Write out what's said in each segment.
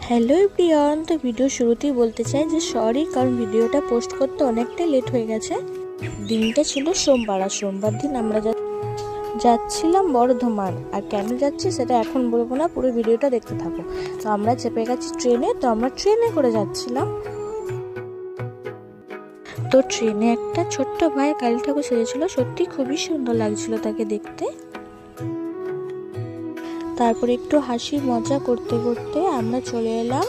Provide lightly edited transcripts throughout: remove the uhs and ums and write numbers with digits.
Hello everyone, তো video শুরুতেই বলতে চাই যে সরি, কারণ ভিডিওটা পোস্ট করতে অনেকটাই লেট হয়ে গেছে। দিনটা ছিল সোমবার, আর সোমবার দিন আমরা যাচ্ছিলাম বর্ধমান। আর কেন যাচ্ছি সেটা এখন বলবো না, পুরো ভিডিওটা দেখতে থাকো। তো আমরা চেপে গেছি ট্রেনে, তো আমরা ট্রেনে করে যাচ্ছিলাম। তো ট্রেনে একটা ছোট্ট ভাই কালী ঠাকুর সেজেছিল, সত্যি খুবই সুন্দর লাগছিল তাকে দেখতে। তারপরে একটু হাসি মজা করতে করতে আমরা চলে এলাম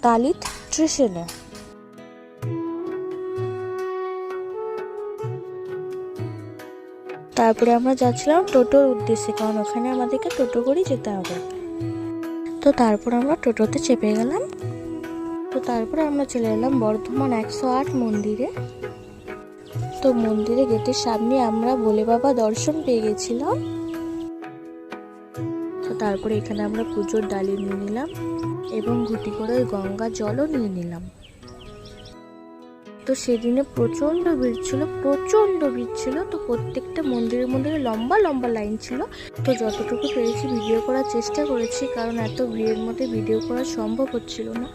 তালিত স্টেশনে। তারপরে আমরা যাচ্ছিলাম টোটোর উদ্দেশ্যে, কারণ ওখানে আমাদেরকে টোটো করেই যেতে হবে। তো তারপর আমরা টোটোতে চেপে গেলাম। তো তারপরে আমরা চলে এলাম বর্ধমান 108 মন্দিরে। তো মন্দিরে গেটের সামনে আমরা ভোলে বাবা দর্শন পেয়ে গেছিলাম। তো তারপরে এখানে আমরা পুজোর ডালি নিয়ে নিলাম এবং ঘুটি করে গঙ্গা জলও নিয়ে নিলাম। তো সেদিনে প্রচণ্ড ভিড় ছিল। তো প্রত্যেকটা মন্দিরে লম্বা লম্বা লাইন ছিল। তো যতটুকু পেরেছি ভিডিও করার চেষ্টা করেছি, কারণ এত ভিড়ের মধ্যে ভিডিও করা সম্ভব হচ্ছিল না।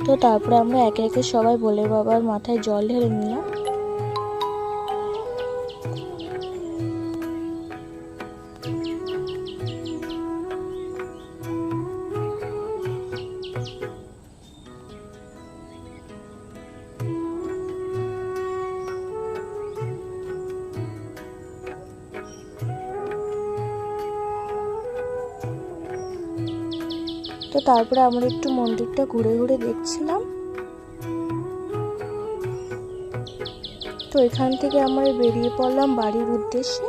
তো তারপরে আমরা একে একে সবাই ভোলে বাবার মাথায় জল ঢেলে নিলাম। তো তারপরে আমরা একটু মন্দিরটা ঘুরে ঘুরে দেখছিলাম। তো এখান থেকে আমরা বেরিয়ে পড়লাম বাড়ির উদ্দেশ্যে।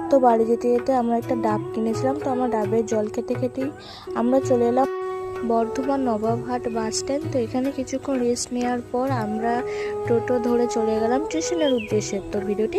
তো বাড়ি যেতে যেতে আমরা একটা ডাব কিনেছিলাম, তো আমরা ডাবের জল খেতে খেতেই আমরা চলে এলাম বর্ধমান নবাবহাট বাস স্ট্যান্ড। তো এখানে কিছুক্ষণ রেস্ট নেওয়ার পর আমরা টোটো ধরে চলে গেলাম স্টেশনের উদ্দেশ্যে। তো ভিডিওটি